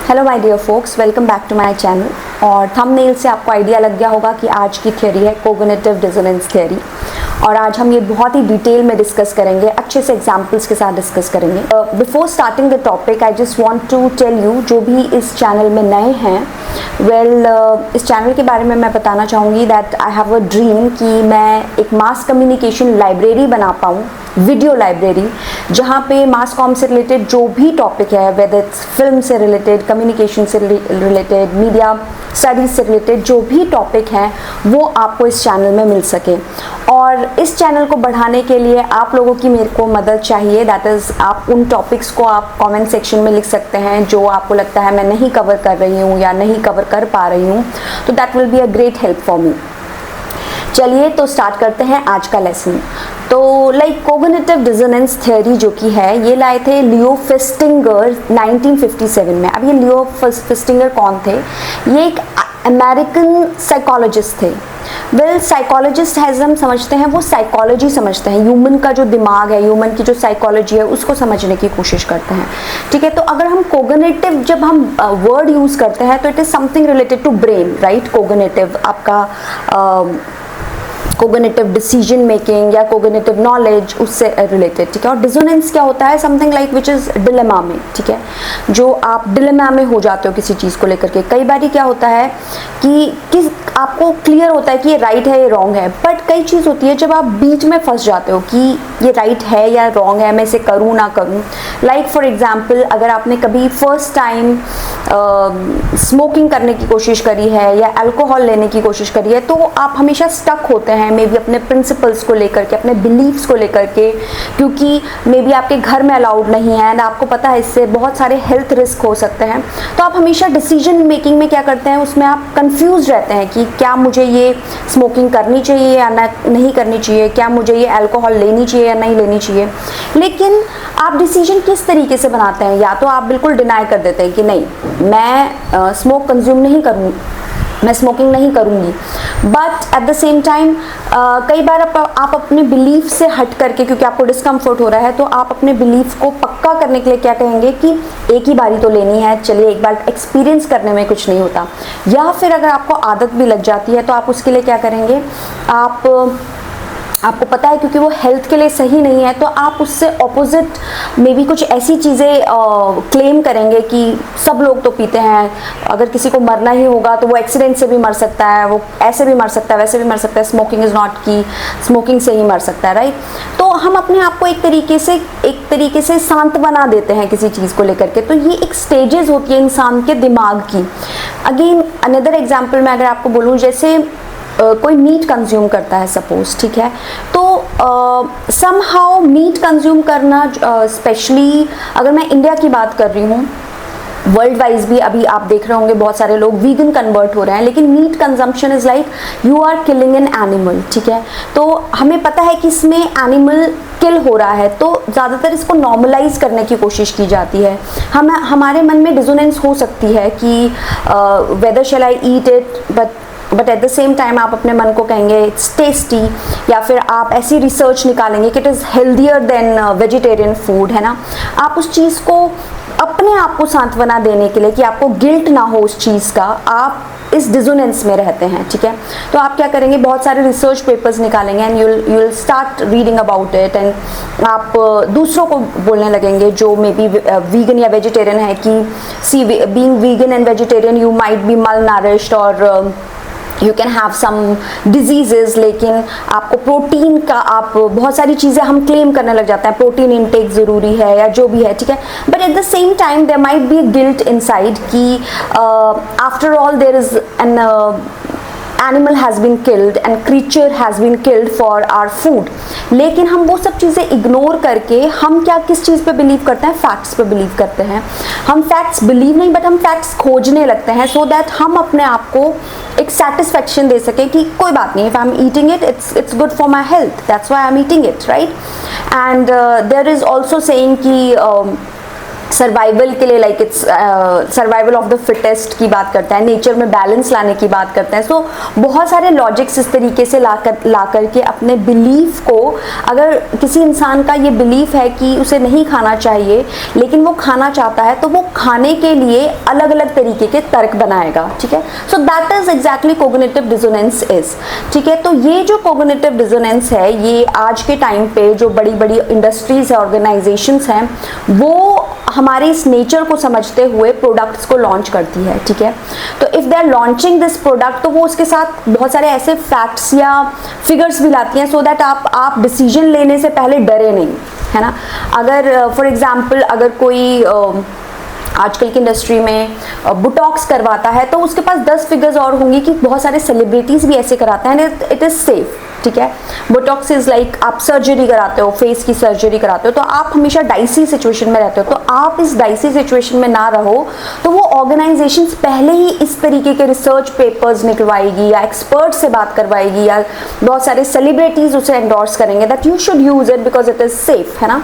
Hello my dear folks, welcome back to my channel. और thumbnail से आपको idea लग गया होगा कि आज की थ्योरी है कोग्निटिव डिसोनेंस थ्योरी। और आज हम ये बहुत ही डिटेल में डिस्कस करेंगे, अच्छे से एग्जांपल्स के साथ डिस्कस करेंगे। Before starting the topic I just want to tell you, जो भी इस चैनल में नए हैं, इस चैनल के बारे में मैं बताना चाहूँगी that I have a dream कि मैं एक मास कम्युनिकेशन लाइब्रेरी बना पाऊँ, वीडियो लाइब्रेरी, जहाँ पे मास कॉम से रिलेटेड जो भी टॉपिक है, वेदर इट्स फिल्म से रिलेटेड, कम्युनिकेशन से रिलेटेड, मीडिया स्टडीज से रिलेटेड जो भी टॉपिक हैं वो आपको इस चैनल में मिल सके। और इस चैनल को बढ़ाने के लिए आप लोगों की मेरे को मदद चाहिए। दैट इज़, आप उन टॉपिक्स को आप कमेंट सेक्शन में लिख सकते हैं जो आपको लगता है मैं नहीं कवर कर रही हूँ या नहीं कवर कर पा रही हूँ, तो that will be a great help for me. चलिए तो स्टार्ट करते हैं आज का लेसन। तो कोग्निटिव डिसोनेंस थ्योरी जो कि है, ये लाए थे लियो फेस्टिंगर 1957 में। अब ये लियो फेस्टिंगर कौन थे? ये एक अमेरिकन साइकोलॉजिस्ट थे। वेल, साइकोलॉजिस्ट हैज़ हम समझते हैं, वो साइकोलॉजी समझते हैं, ह्यूमन का जो दिमाग है, ह्यूमन की जो साइकोलॉजी है उसको समझने की कोशिश करते हैं। ठीक है, तो अगर हम कोग्निटिव जब हम वर्ड यूज़ करते हैं तो it is something related to brain, right? Cognitive आपका कोग्निटिव डिसीजन मेकिंग या कोग्निटिव नॉलेज, उससे रिलेटेड। ठीक है, और डिसोनेंस क्या होता है? Something like which is dilemma में। ठीक है, जो आप डिलेमा में हो जाते हो किसी चीज़ को लेकर के। कई बार क्या होता है कि आपको क्लियर होता है कि ये राइट है, ये रॉन्ग है, बट कई चीज़ होती है जब आप बीच में फंस जाते हो कि ये राइट है या रॉन्ग है, मैं इसे करूँ ना करूँ। लाइक फॉर एग्जाम्पल, अगर आपने कभी फर्स्ट टाइम स्मोकिंग करने की कोशिश करी है या अल्कोहल लेने की कोशिश करी है, तो आप हमेशा स्टक होते हैं मे बी अपने प्रिंसिपल्स को लेकर के, अपने बिलीव्स को लेकर के, क्योंकि मे बी आपके घर में अलाउड नहीं है एंड आपको पता है इससे बहुत सारे हेल्थ रिस्क हो सकते हैं। तो आप हमेशा डिसीजन मेकिंग में क्या करते हैं, उसमें आप कंफ्यूज रहते हैं कि क्या मुझे ये स्मोकिंग करनी चाहिए या नहीं करनी चाहिए, क्या मुझे ये अल्कोहल लेनी चाहिए या नहीं लेनी चाहिए। लेकिन आप डिसीजन किस तरीके से बनाते हैं? या तो आप बिल्कुल डिनाई कर देते हैं कि नहीं, मैं स्मोक कंज्यूम नहीं करूँ, मैं स्मोकिंग नहीं करूँगी। But at the same time कई बार आप अपने बिलीफ से हट करके, क्योंकि आपको डिस्कम्फर्ट हो रहा है, तो आप अपने बिलीफ को पक्का करने के लिए क्या कहेंगे कि एक ही बारी तो लेनी है, चलिए एक बार एक्सपीरियंस करने में कुछ नहीं होता। या फिर अगर आपको आदत भी लग जाती है तो आप उसके लिए क्या करेंगे, आपको पता है क्योंकि वो हेल्थ के लिए सही नहीं है, तो आप उससे ऑपोजिट मे बी कुछ ऐसी चीज़ें क्लेम करेंगे कि सब लोग तो पीते हैं, अगर किसी को मरना ही होगा तो वो एक्सीडेंट से भी मर सकता है, वो ऐसे भी मर सकता है, वैसे भी मर सकता है, स्मोकिंग इज़ नॉट की, स्मोकिंग से ही मर सकता है, राइट? तो हम अपने आप को एक तरीके से शांत बना देते हैं किसी चीज़ को लेकर के। तो ये एक स्टेजेस होती है इंसान के दिमाग की। अगेन अनदर एग्जाम्पल मैं अगर आपको बोलूँ, जैसे कोई मीट कंज्यूम करता है सपोज, ठीक है, तो समहाउ मीट कंज्यूम करना, स्पेशली अगर मैं इंडिया की बात कर रही हूँ, वर्ल्ड वाइज भी अभी आप देख रहे होंगे बहुत सारे लोग वीगन कन्वर्ट हो रहे हैं, लेकिन meat consumption is like you are killing an animal. ठीक है, तो हमें पता है कि इसमें एनिमल किल हो रहा है, तो ज़्यादातर इसको नॉर्मलाइज करने की कोशिश की जाती है। हमारे मन में डिसोनेंस हो सकती है कि whether shall I eat it, but at the same time आप अपने मन को कहेंगे इट्स टेस्टी, या फिर आप ऐसी रिसर्च निकालेंगे कि it is healthier then vegetarian food, है ना। आप उस चीज़ को अपने आप को सांत्वना देने के लिए कि आपको गिल्ट ना हो उस चीज़ का, आप इस डिसोनेंस में रहते हैं। ठीक है, तो आप क्या करेंगे, बहुत सारे रिसर्च पेपर्स निकालेंगे and you will start reading about it, and आप दूसरों को बोलने लगेंगे जो मे बी वीगन या वेजिटेरियन है कि see being vegan and vegetarian you might be malnourished और you can have some diseases. लेकिन आपको प्रोटीन का, आप बहुत सारी चीज़ें हम क्लेम करने लग जाते हैं, प्रोटीन इनटेक ज़रूरी है या जो भी है। ठीक है, but at the same time there might be guilt inside कि after all there is an animal has been killed and creature has been killed for our food। लेकिन हम वो सब चीज़ें इग्नोर करके हम क्या किस चीज़ पे बिलीव करते हैं? फैक्ट्स पे बिलीव करते हैं। हम फैक्ट्स बिलीव नहीं, बट हम फैक्ट्स खोजने लगते हैं सो दैट हम अपने आप को एक सेटिस्फेक्शन दे सकें कि कोई बात नहीं, if I am eating it, it's good for my health, that's why I am eating it, right? And there is also saying कि सर्वाइवल के लिए, like it's survival of the fittest की बात करता है, नेचर में बैलेंस लाने की बात करता है। सो बहुत सारे लॉजिक्स इस तरीके से ला करके अपने बिलीफ को, अगर किसी इंसान का ये बिलीफ है कि उसे नहीं खाना चाहिए लेकिन वो खाना चाहता है, तो वो खाने के लिए अलग अलग तरीके के तर्क बनाएगा, ठीक है। So that is exactly cognitive dissonance is, ठीक है। तो ये जो कोग्निटिव डिसोनेंस है, ये आज के टाइम पे जो बड़ी बड़ी इंडस्ट्रीज है, ऑर्गेनाइजेशंस हैं, वो हमारे इस नेचर को समझते हुए प्रोडक्ट्स को लॉन्च करती है, ठीक है। तो if they are launching this product, तो वो उसके साथ बहुत सारे ऐसे फैक्ट्स या फिगर्स भी लाती हैं, सो दैट आप डिसीजन लेने से पहले डरे नहीं, है ना। अगर फॉर एग्जांपल अगर कोई आजकल की इंडस्ट्री में बुटॉक्स करवाता है, तो उसके पास 10 फिगर्स और होंगी कि बहुत सारे सेलिब्रिटीज़ भी ऐसे कराते हैं, इट इज़ सेफ, ठीक है। बोटॉक्स इज लाइक आप सर्जरी कराते हो, फेस की सर्जरी कराते हो, तो आप हमेशा डाइसी सिचुएशन में रहते हो, तो आप इस डाइसी सिचुएशन में ना रहो, तो वो ऑर्गेनाइजेशंस पहले ही इस तरीके के रिसर्च पेपर्स निकलवाएगी या एक्सपर्ट से बात करवाएगी या बहुत सारे सेलिब्रिटीज उसे एंडोर्स करेंगे that you should use it because it is safe, है ना।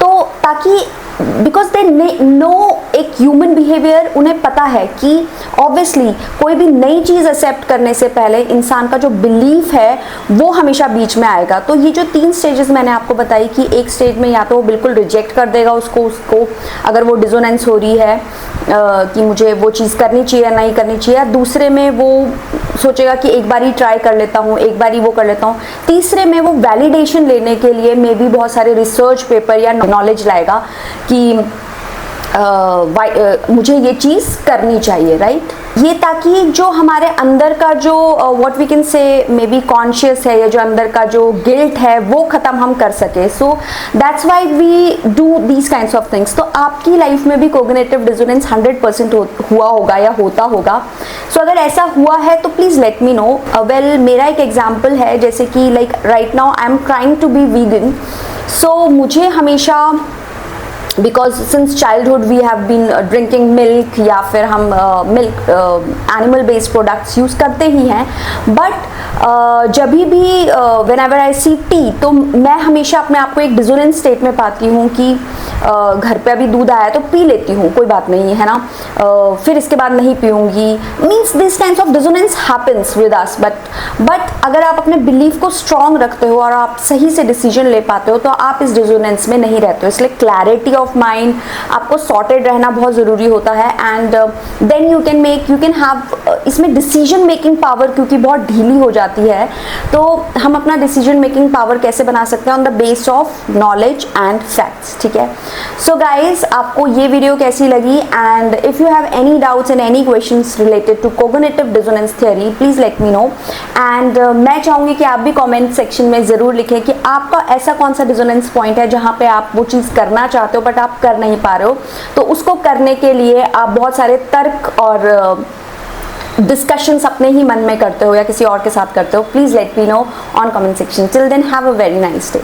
तो ताकि बिकॉज दे नो एक ह्यूमन बिहेवियर, उन्हें पता है कि ऑब्वियसली कोई भी नई चीज़ एक्सेप्ट करने से पहले इंसान का जो बिलीफ है वो हमेशा बीच में आएगा। तो ये जो 3 स्टेजेस मैंने आपको बताई कि एक स्टेज में या तो वो बिल्कुल रिजेक्ट कर देगा उसको अगर वो डिसोनेंस हो रही है कि मुझे वो चीज़ करनी चाहिए या नहीं करनी चाहिए, दूसरे में वो सोचेगा कि एक बार ही ट्राई कर लेता हूँ, एक बार ही वो कर लेता हूँ, तीसरे में वो वैलिडेशन लेने के लिए मे बी बहुत सारे रिसर्च पेपर या नॉलेज लाएगा कि मुझे ये चीज़ करनी चाहिए, राइट। ये ताकि जो हमारे अंदर का जो what we can say may be conscious है या जो अंदर का जो गिल्ट है वो ख़त्म हम कर सके। So that's why we do these kinds of things. तो आपकी लाइफ में भी कोग्निटिव डिसोनेंस 100% हुआ होगा या होता होगा। सो अगर ऐसा हुआ है तो please let me know. Well मेरा एक एग्जाम्पल है, जैसे कि like right now I am trying to be vegan. So मुझे हमेशा because since childhood we have been drinking milk या फिर हम milk animal based products use करते ही हैं, बट जब भी whenever I see tea, तो मैं हमेशा अपने आप को एक डिसोनेंस स्टेट में पाती हूँ कि घर पे अभी दूध आया तो पी लेती हूँ, कोई बात नहीं, है ना, फिर इसके बाद नहीं पीऊँगी। Means this kinds of dissonance happens with us, but अगर आप अपने बिलीफ को स्ट्रॉन्ग रखते हो और आप सही से डिसीजन ले पाते हो तो आप इस डिसोनेंस में नहीं रहते हो। इसलिए क्लैरिटी ऑफ माइंड, आपको सॉर्टेड रहना बहुत ज़रूरी होता है, and then you can have इसमें डिसीजन मेकिंग पावर, क्योंकि बहुत ढीली हो जाती है, तो हम अपना डिसीजन मेकिंग पावर कैसे बना सकते हैं on the base of knowledge and facts, ठीक है। सो गाइज, आपको ये वीडियो कैसी लगी, and if you have any doubts and any questions related to cognitive dissonance theory, please let me know. And मैं चाहूँगी कि आप भी कमेंट सेक्शन में ज़रूर लिखें कि आपका ऐसा कौन सा डिसोनेंस पॉइंट है जहाँ पे आप वो चीज़ करना चाहते हो बट आप कर नहीं पा रहे हो, तो उसको करने के लिए आप बहुत सारे तर्क और डिस्कशंस अपने ही मन में करते हो या किसी और के साथ करते हो। Please let me know on comment section. Till then have a very nice day.